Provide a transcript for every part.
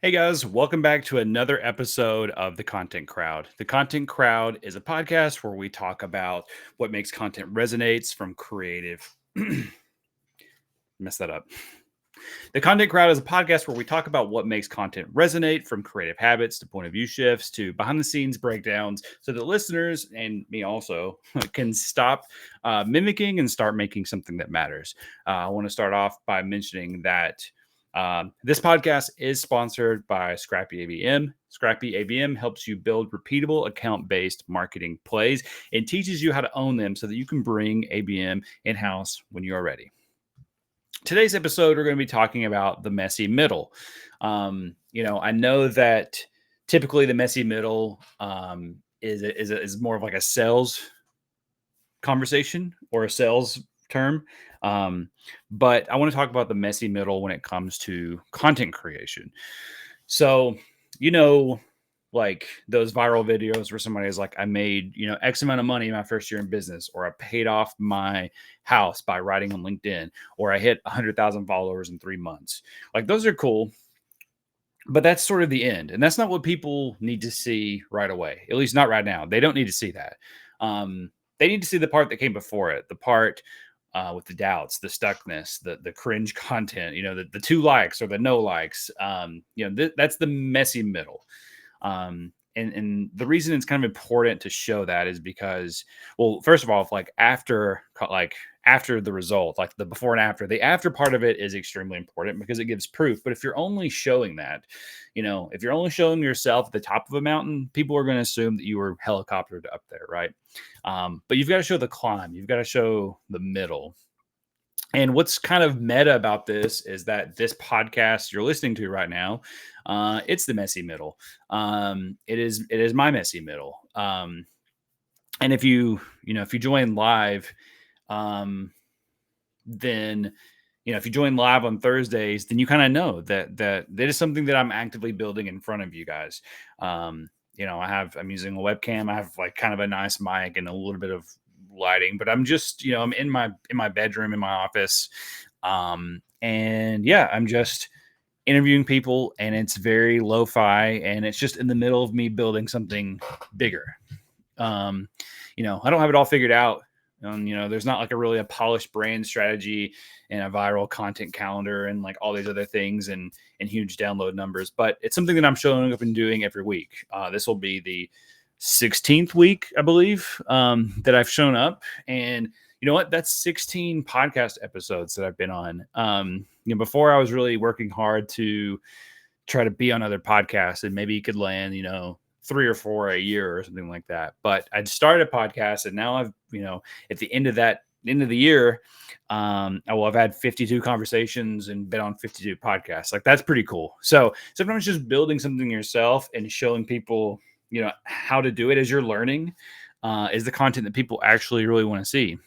Hey guys, welcome back to another episode of The Content Crowd. The Content Crowd is a podcast where we talk about what makes content resonates from creative. Mess that up. The Content Crowd is a podcast where we talk about what makes content resonate from creative habits to point of view shifts to behind the scenes breakdowns so that listeners and me also can stop mimicking and start making something that matters. I want to start off by mentioning that this podcast is sponsored by Scrappy ABM. Scrappy ABM helps you build repeatable account based marketing plays and teaches you how to own them so that you can bring ABM in house when you are ready. Today's episode, we're going to be talking about the messy middle. I know that typically the messy middle is more of like a sales conversation or a sales term. But I want to talk about the messy middle when it comes to content creation. So, you know, like those viral videos where somebody is like, I made, X amount of money in my first year in business, or I paid off my house by writing on LinkedIn, or I hit 100,000 followers in 3 months. Like those are cool, but that's sort of the end. And that's not what people need to see right away, at least not right now. They don't need to see that. They need to see the part that came before it, the part with the doubts, the stuckness, the cringe content, the 2 likes or the no likes. That's the messy middle. And the reason it's kind of important to show that is because, well, first of all, after the result, like the before and after, the after part of it is extremely important because it gives proof. But if you're only showing that, if you're only showing yourself at the top of a mountain, people are going to assume that you were helicoptered up there, right? But you've got to show the climb. You've got to show the middle. And what's kind of meta about this is that this podcast you're listening to right now, it's the messy middle. It is my messy middle. And if you join live, then if you join live on Thursdays, then you kind of know that is something that I'm actively building in front of you guys. I'm using a webcam. I have like kind of a nice mic and a little bit of lighting, but I'm just, I'm in my bedroom, in my office. And yeah, I'm just interviewing people and it's very lo-fi and it's just in the middle of me building something bigger. I don't have it all figured out. There's not like a polished brand strategy and a viral content calendar and like all these other things and huge download numbers, but it's something that I'm showing up and doing every week. This will be the 16th week, I believe, that I've shown up. And you know what? That's 16 podcast episodes that I've been on. Before I was really working hard to try to be on other podcasts and maybe you could land, 3 or 4 a year or something like that. But I'd started a podcast and now I've, at the end of the year, I've had 52 conversations and been on 52 podcasts. Like that's pretty cool. So sometimes just building something yourself and showing people, how to do it as you're learning is the content that people actually really want to see.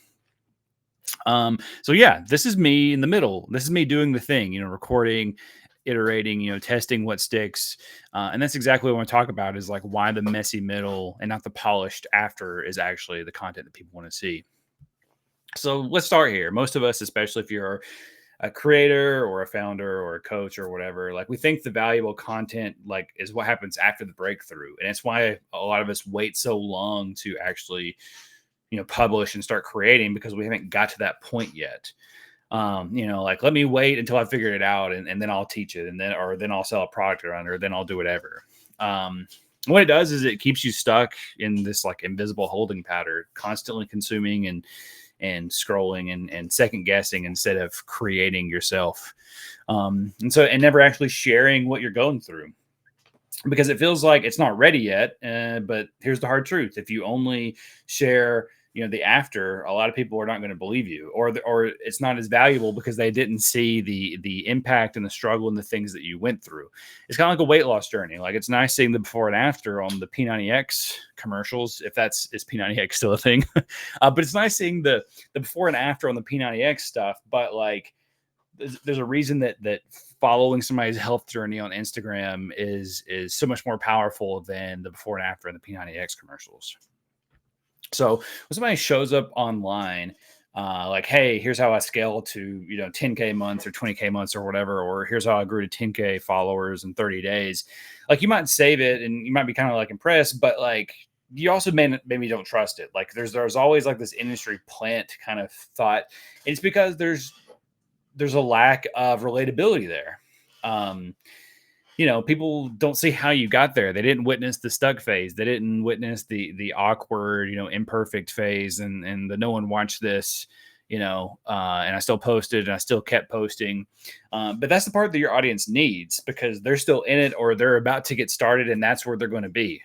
So yeah, this is me in the middle. This is me doing the thing, recording, iterating, testing what sticks. And that's exactly what I want to talk about is like why the messy middle and not the polished after is actually the content that people want to see. So let's start here. Most of us, especially if you're a creator or a founder or a coach or whatever, like we think the valuable content like is what happens after the breakthrough. And it's why a lot of us wait so long to actually, publish and start creating because we haven't got to that point yet. Like let me wait until I figured it out and then I'll teach it and then I'll sell a product around it or then I'll do whatever. What it does is it keeps you stuck in this like invisible holding pattern, constantly consuming and scrolling and second guessing instead of creating yourself. And never actually sharing what you're going through because it feels like it's not ready yet. But here's the hard truth. If you only share, the after, a lot of people are not going to believe you or it's not as valuable because they didn't see the impact and the struggle and the things that you went through. It's kind of like a weight loss journey. Like it's nice seeing the before and after on the P90X commercials, if is P90X still a thing, but it's nice seeing the before and after on the P90X stuff. But like, there's a reason that following somebody's health journey on Instagram is so much more powerful than the before and after in the P90X commercials. So when somebody shows up online, like, hey, here's how I scale to, 10K months or 20K months or whatever, or here's how I grew to 10K followers in 30 days. Like, you might save it and you might be kind of like impressed, but like, you also maybe don't trust it. Like, there's always like this industry plant kind of thought. And it's because there's a lack of relatability there. Um, people don't see how you got there. They didn't witness the stuck phase. They didn't witness the awkward, imperfect phase, and the no one watched this, and I still posted and I still kept posting. But that's the part that your audience needs because they're still in it or they're about to get started, and that's where they're going to be.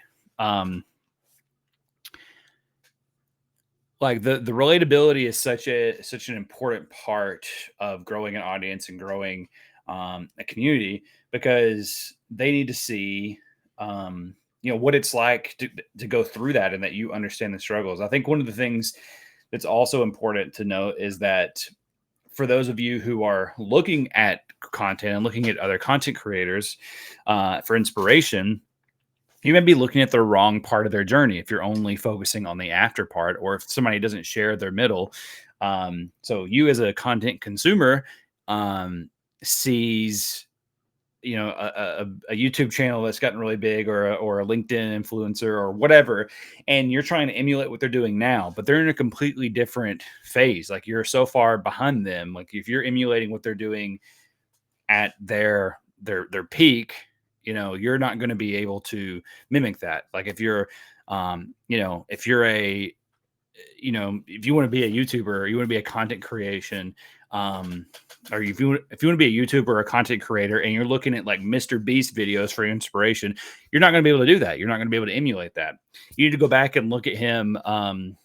Like the relatability is such an important part of growing an audience and growing a community because they need to see what it's like to go through that and that you understand the struggles. I think one of the things that's also important to note is that for those of you who are looking at content and looking at other content creators for inspiration, you may be looking at the wrong part of their journey if you're only focusing on the after part, or if somebody doesn't share their middle. So you as a content consumer sees, a YouTube channel that's gotten really big, or a LinkedIn influencer or whatever, and you're trying to emulate what they're doing now, but they're in a completely different phase. Like, you're so far behind them. Like, if you're emulating what they're doing at their peak, you're not going to be able to mimic that. Like, if you're if you're a if you want to be a YouTuber, or you want to be a content creation, or if you want to be a YouTuber or a content creator and you're looking at like Mr. Beast videos for inspiration, you're not going to be able to do that. You're not going to be able to emulate that. You need to go back and look at him. You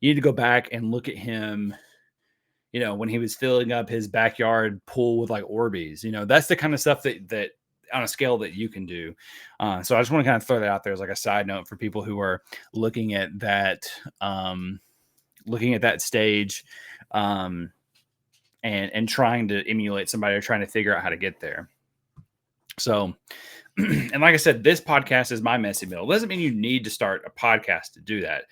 need to go back and look at him, when he was filling up his backyard pool with like Orbeez. That's the kind of stuff that on a scale that you can do. So I just want to kind of throw that out there as like a side note for people who are looking at that, stage, and trying to emulate somebody or trying to figure out how to get there. So, and like I said, this podcast is my messy middle. It doesn't mean you need to start a podcast to do that.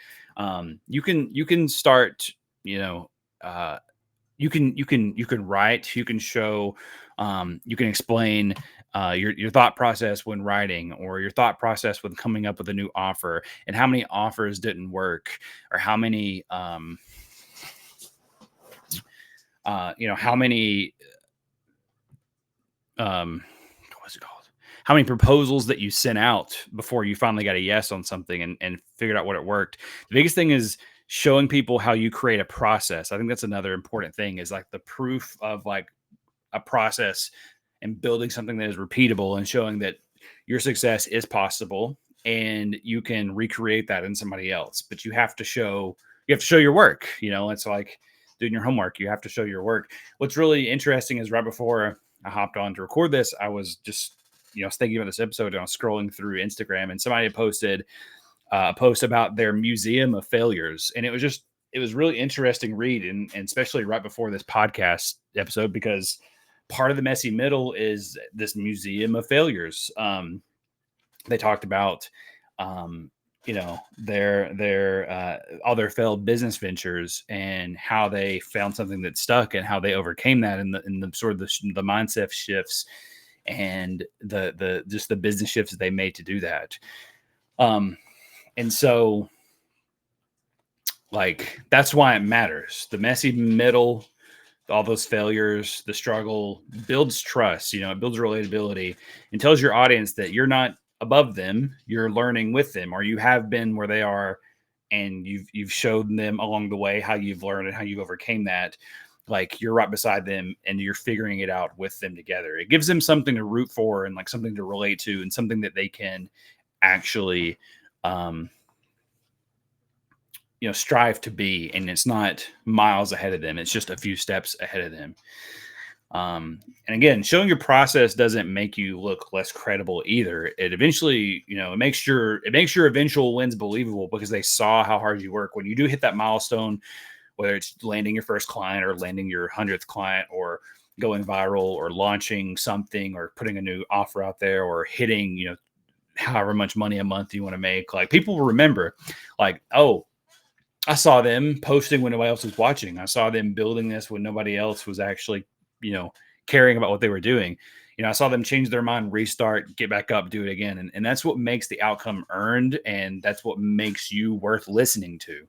You can start, you can write, you can show, you can explain your thought process when writing, or your thought process when coming up with a new offer, and how many offers didn't work, or how many how many what's it called, how many proposals that you sent out before you finally got a yes on something, and figured out what it worked. The biggest thing is showing people how you create a process. I think that's another important thing, is like the proof of like a process and building something that is repeatable, and showing that your success is possible and you can recreate that in somebody else. But you have to show your work. It's like doing your homework. You have to show your work. What's really interesting is right before I hopped on to record this, I was just, thinking about this episode, and I was scrolling through Instagram, and somebody had posted a post about their museum of failures. And it was really interesting read. And especially right before this podcast episode, because part of the messy middle is this museum of failures. They talked about, their all their failed business ventures, and how they found something that stuck, and how they overcame that, and the sort of the mindset shifts, and the just the business shifts that they made to do that. And so, like, that's why it matters. The messy middle, all those failures, the struggle builds trust, it builds relatability, and tells your audience that you're not above them, you're learning with them, or you have been where they are, and you've showed them along the way how you've learned and how you overcame that. Like, you're right beside them and you're figuring it out with them together. It gives them something to root for, and like something to relate to, and something that they can actually strive to be. And it's not miles ahead of them, it's just a few steps ahead of them. And again, showing your process doesn't make you look less credible either. It eventually, it makes your eventual wins believable, because they saw how hard you work. When you do hit that milestone, whether it's landing your first client, or landing your 100th client, or going viral, or launching something, or putting a new offer out there, or hitting, however much money a month you want to make, like, people will remember, like, oh, I saw them posting when nobody else was watching. I saw them building this when nobody else was actually, you know, caring about what they were doing. I saw them change their mind, restart, get back up, do it again. And that's what makes the outcome earned. And that's what makes you worth listening to.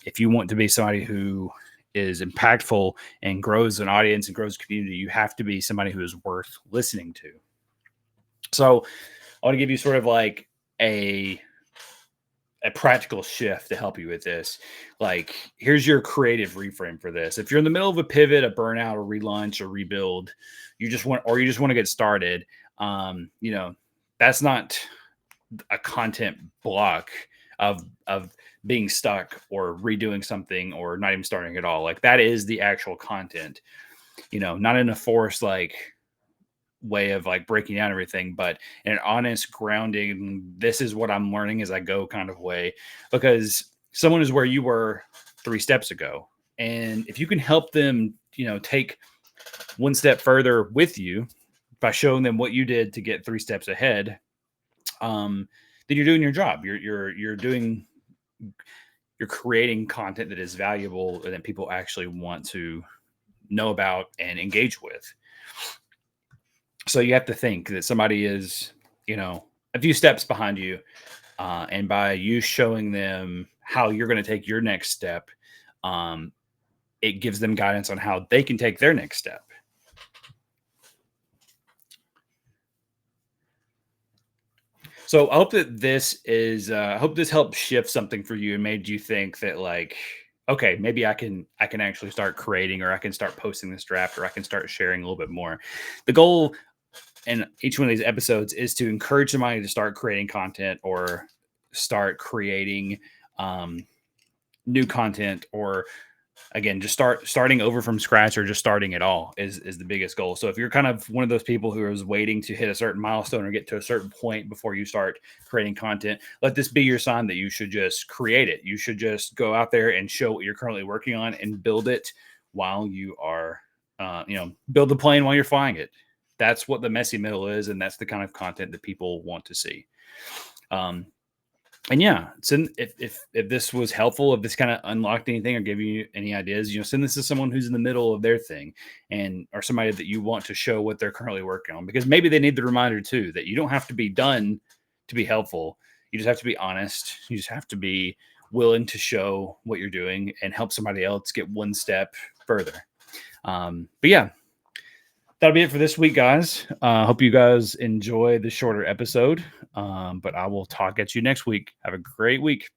If you want to be somebody who is impactful and grows an audience and grows a community, you have to be somebody who is worth listening to. So I want to give you sort of like a practical shift to help you with this. Like, here's your creative reframe for this. If you're in the middle of a pivot, a burnout, or relaunch, or rebuild, you just want to get started. You know, that's not a content block of being stuck or redoing something or not even starting at all. Like, that is the actual content. Not in a forced way of like breaking down everything, but in an honest grounding, this is what I'm learning as I go kind of way, because someone is where you were 3 steps ago. And if you can help them, take one step further with you by showing them what you did to get 3 steps ahead, then you're doing your job. You're creating content that is valuable and that people actually want to know about and engage with. So you have to think that somebody is, a few steps behind you. And by you showing them how you're going to take your next step, it gives them guidance on how they can take their next step. So I hope that I hope this helped shift something for you and made you think that, like, okay, maybe I can actually start creating, or I can start posting this draft, or I can start sharing a little bit more. The goal in each one of these episodes is to encourage somebody to start creating content, or start creating new content, or again, just starting over from scratch, or just starting at all is the biggest goal. So if you're kind of one of those people who is waiting to hit a certain milestone or get to a certain point before you start creating content, let this be your sign that you should just create it. You should just go out there and show what you're currently working on and build it while you are, build the plane while you're flying it. That's what the messy middle is, and that's the kind of content that people want to see. And yeah, send if this was helpful, if this kind of unlocked anything or gave you any ideas, send this to someone who's in the middle of their thing, and or somebody that you want to show what they're currently working on, because maybe they need the reminder too that you don't have to be done to be helpful. You just have to be honest. You just have to be willing to show what you're doing and help somebody else get one step further. But yeah, that'll be it for this week, guys. Hope you guys enjoy the shorter episode. But I will talk at you next week. Have a great week.